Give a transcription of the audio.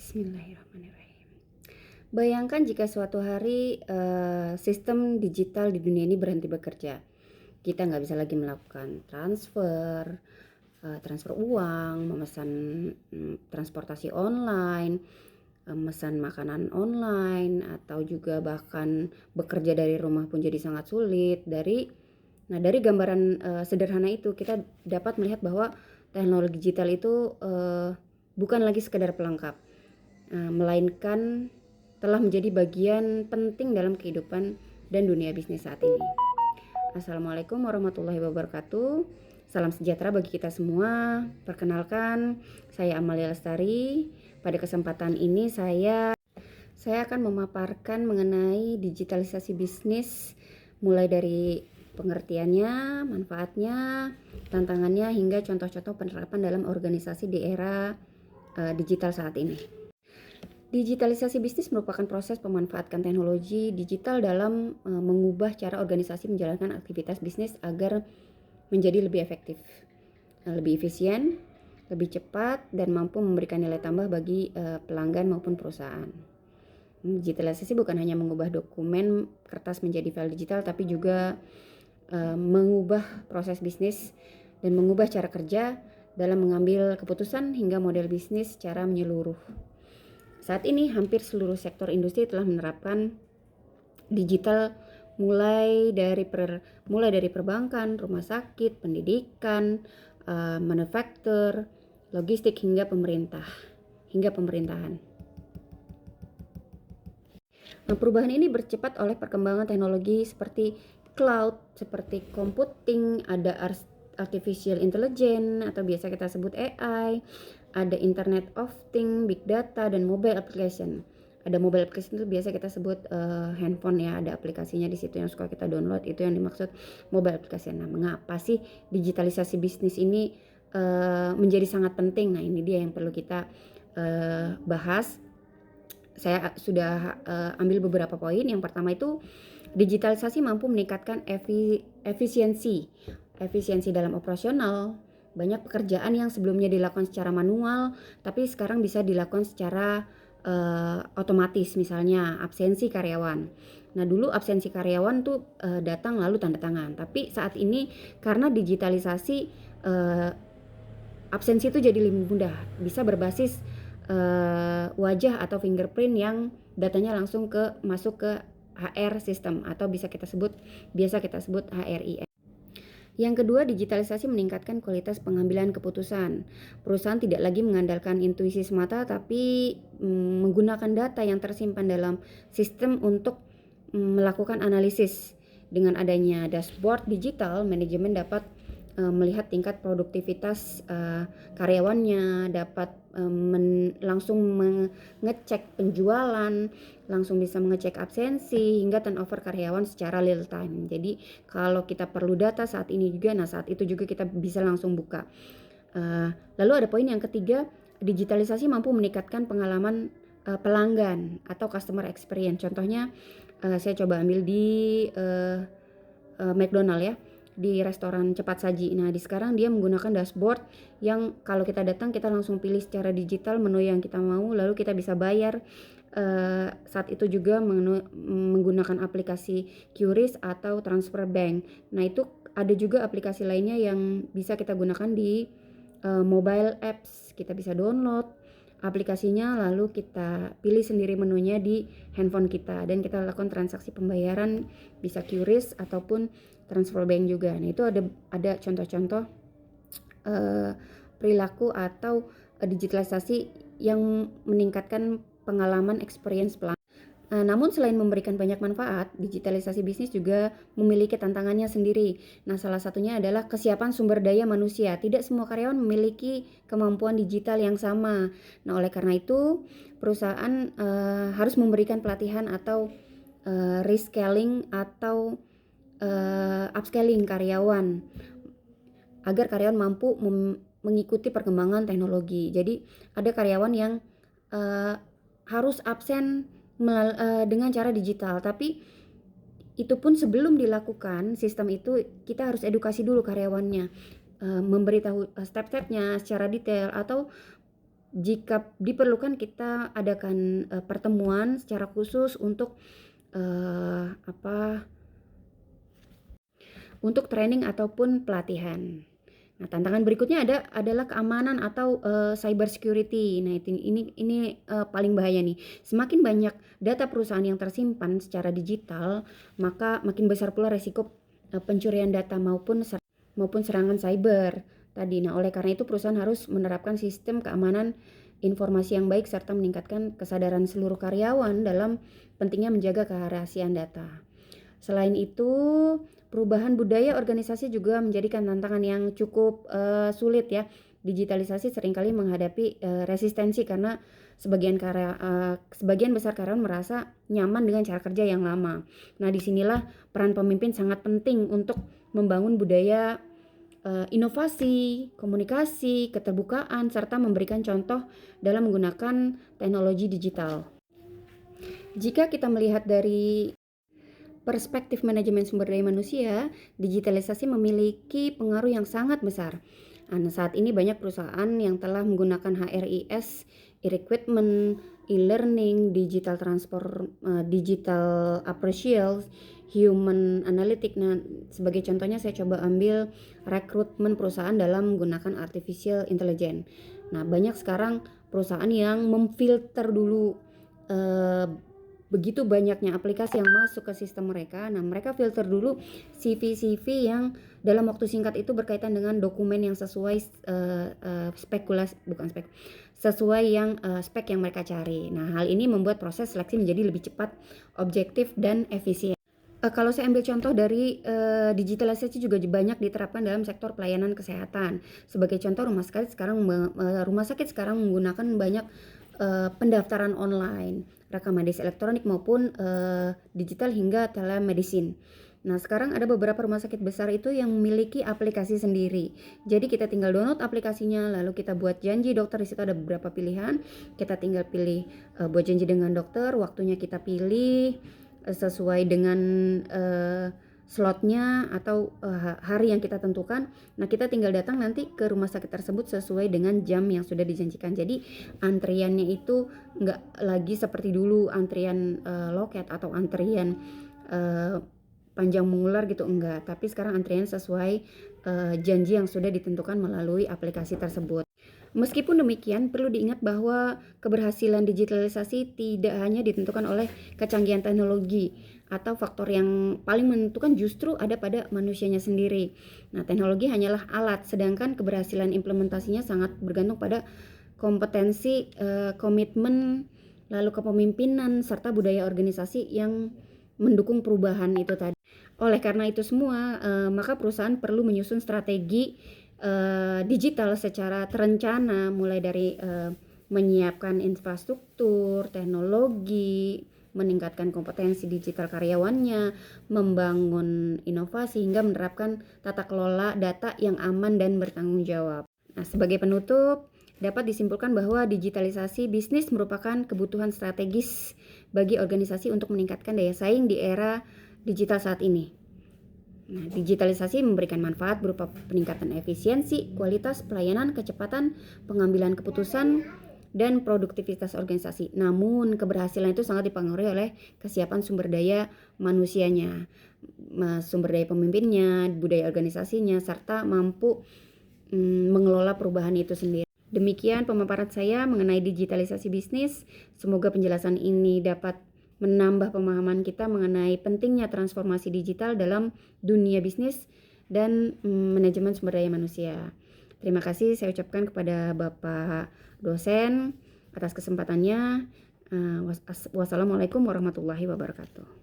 Bismillahirrahmanirrahim. Bayangkan jika suatu hari sistem digital di dunia ini berhenti bekerja. Kita nggak bisa lagi melakukan transfer uang, memesan transportasi online, memesan makanan online, atau juga bahkan bekerja dari rumah pun jadi sangat sulit. Dari gambaran sederhana itu kita dapat melihat bahwa teknologi digital itu bukan lagi sekedar pelengkap, melainkan telah menjadi bagian penting dalam kehidupan dan dunia bisnis saat ini. Assalamualaikum warahmatullahi wabarakatuh. Salam sejahtera bagi kita semua. Perkenalkan, saya Amalia Lestari. Pada kesempatan ini saya akan memaparkan mengenai digitalisasi bisnis, mulai dari pengertiannya, manfaatnya, tantangannya, hingga contoh-contoh penerapan dalam organisasi di era digital saat ini. Digitalisasi bisnis merupakan proses pemanfaatan teknologi digital dalam mengubah cara organisasi menjalankan aktivitas bisnis agar menjadi lebih efektif, lebih efisien, lebih cepat, dan mampu memberikan nilai tambah bagi pelanggan maupun perusahaan. Digitalisasi bukan hanya mengubah dokumen kertas menjadi file digital, tapi juga mengubah proses bisnis dan mengubah cara kerja dalam mengambil keputusan hingga model bisnis secara menyeluruh. Saat ini hampir seluruh sektor industri telah menerapkan digital, mulai dari perbankan, rumah sakit, pendidikan, manufaktur, logistik, hingga pemerintahan. Perubahan ini bercepat oleh perkembangan teknologi seperti cloud, seperti computing, ada artificial intelligence atau biasa kita sebut AI, ada Internet of Things, Big Data, dan mobile application. Ada mobile application itu biasa kita sebut handphone ya, ada aplikasinya di situ yang suka kita download, itu yang dimaksud mobile application. Nah, mengapa sih digitalisasi bisnis ini menjadi sangat penting? Nah, ini dia yang perlu kita bahas. Saya sudah ambil beberapa poin. Yang pertama itu, digitalisasi mampu meningkatkan efisiensi dalam operasional. Banyak pekerjaan yang sebelumnya dilakukan secara manual, tapi sekarang bisa dilakukan secara otomatis, misalnya absensi karyawan. Nah, dulu absensi karyawan tuh datang lalu tanda tangan, tapi saat ini karena digitalisasi absensi itu jadi lebih mudah, bisa berbasis wajah atau fingerprint yang datanya langsung masuk ke HR system, atau biasa kita sebut HRIS. Yang kedua, digitalisasi meningkatkan kualitas pengambilan keputusan. Perusahaan tidak lagi mengandalkan intuisi semata, tapi menggunakan data yang tersimpan dalam sistem untuk melakukan analisis. Dengan adanya dashboard digital, manajemen dapat melihat tingkat produktivitas karyawannya, dapat langsung mengecek penjualan, langsung bisa mengecek absensi, hingga turnover karyawan secara real time. Jadi kalau kita perlu data saat ini juga, saat itu juga kita bisa langsung buka. Lalu ada poin yang ketiga, digitalisasi mampu meningkatkan pengalaman pelanggan atau customer experience. Contohnya saya coba ambil di McDonald ya, di restoran cepat saji. Nah, di sekarang dia menggunakan dashboard yang kalau kita datang kita langsung pilih secara digital menu yang kita mau, lalu kita bisa bayar. Saat itu juga menggunakan aplikasi QRIS atau transfer bank. Nah, itu ada juga aplikasi lainnya yang bisa kita gunakan di mobile apps. Kita bisa download aplikasinya, lalu kita pilih sendiri menunya di handphone kita, dan kita lakukan transaksi pembayaran bisa QRIS ataupun transfer bank juga. Nah, itu ada contoh-contoh perilaku atau digitalisasi yang meningkatkan pengalaman experience pelanggan. Namun selain memberikan banyak manfaat, digitalisasi bisnis juga memiliki tantangannya sendiri. Nah, salah satunya adalah kesiapan sumber daya manusia. Tidak semua karyawan memiliki kemampuan digital yang sama. Nah, oleh karena itu, perusahaan harus memberikan pelatihan atau reskilling atau upscaling karyawan agar karyawan mampu mengikuti perkembangan teknologi. Jadi ada karyawan yang harus absen dengan cara digital, tapi itu pun sebelum dilakukan sistem itu kita harus edukasi dulu karyawannya, memberitahu step-stepnya secara detail, atau jika diperlukan kita adakan pertemuan secara khusus untuk untuk training ataupun pelatihan. Nah, tantangan berikutnya adalah keamanan atau cyber security. Nah, ini paling bahaya nih. Semakin banyak data perusahaan yang tersimpan secara digital, maka makin besar pula resiko pencurian data maupun serangan cyber tadi. Nah, oleh karena itu perusahaan harus menerapkan sistem keamanan informasi yang baik serta meningkatkan kesadaran seluruh karyawan dalam pentingnya menjaga kerahasiaan data. Selain itu, perubahan budaya organisasi juga menjadikan tantangan yang cukup sulit ya. Digitalisasi seringkali menghadapi resistensi karena sebagian besar karyawan merasa nyaman dengan cara kerja yang lama. Nah, disinilah peran pemimpin sangat penting untuk membangun budaya inovasi, komunikasi, keterbukaan, serta memberikan contoh dalam menggunakan teknologi digital. Jika kita melihat dari perspektif manajemen sumber daya manusia, digitalisasi memiliki pengaruh yang sangat besar. Nah, saat ini banyak perusahaan yang telah menggunakan HRIS, e-recruitment, e-learning, digital appraisal, human analytic. Nah, sebagai contohnya saya coba ambil rekrutmen perusahaan dalam menggunakan artificial intelligence. Nah, banyak sekarang perusahaan yang memfilter dulu begitu banyaknya aplikasi yang masuk ke sistem mereka. Nah, mereka filter dulu CV-CV yang dalam waktu singkat itu berkaitan dengan dokumen yang sesuai spek yang mereka cari. Nah, hal ini membuat proses seleksi menjadi lebih cepat, objektif, dan efisien. Kalau saya ambil contoh dari digitalisasi juga banyak diterapkan dalam sektor pelayanan kesehatan. Sebagai contoh, rumah sakit sekarang menggunakan banyak pendaftaran online, rekam medis elektronik maupun digital hingga telemedicine. Nah, sekarang ada beberapa rumah sakit besar itu yang memiliki aplikasi sendiri. Jadi kita tinggal download aplikasinya, lalu kita buat janji dokter. Di situ ada beberapa pilihan. Kita tinggal pilih buat janji dengan dokter, waktunya kita pilih sesuai dengan slotnya atau hari yang kita tentukan. Nah, kita tinggal datang nanti ke rumah sakit tersebut sesuai dengan jam yang sudah dijanjikan. Jadi antriannya itu nggak lagi seperti dulu antrian loket atau antrian panjang mengular gitu, enggak. Tapi sekarang antrian sesuai janji yang sudah ditentukan melalui aplikasi tersebut. Meskipun demikian, perlu diingat bahwa keberhasilan digitalisasi tidak hanya ditentukan oleh kecanggihan teknologi atau faktor yang paling menentukan justru ada pada manusianya sendiri. Nah, teknologi hanyalah alat, sedangkan keberhasilan implementasinya sangat bergantung pada kompetensi, komitmen, lalu kepemimpinan, serta budaya organisasi yang mendukung perubahan itu tadi. Oleh karena itu semua, maka perusahaan perlu menyusun strategi digital secara terencana, mulai dari menyiapkan infrastruktur, teknologi, meningkatkan kompetensi digital karyawannya, membangun inovasi hingga menerapkan tata kelola data yang aman dan bertanggung jawab. Nah, sebagai penutup, dapat disimpulkan bahwa digitalisasi bisnis merupakan kebutuhan strategis bagi organisasi untuk meningkatkan daya saing di era digital saat ini. Nah, digitalisasi memberikan manfaat berupa peningkatan efisiensi, kualitas pelayanan, kecepatan pengambilan keputusan, dan produktivitas organisasi. Namun, keberhasilan itu sangat dipengaruhi oleh kesiapan sumber daya manusianya, sumber daya pemimpinnya, budaya organisasinya, serta mampu mengelola perubahan itu sendiri. Demikian pemaparan saya mengenai digitalisasi bisnis. Semoga penjelasan ini dapat menambah pemahaman kita mengenai pentingnya transformasi digital dalam dunia bisnis dan manajemen sumber daya manusia. Terima kasih saya ucapkan kepada Bapak dosen atas kesempatannya. Wassalamualaikum warahmatullahi wabarakatuh.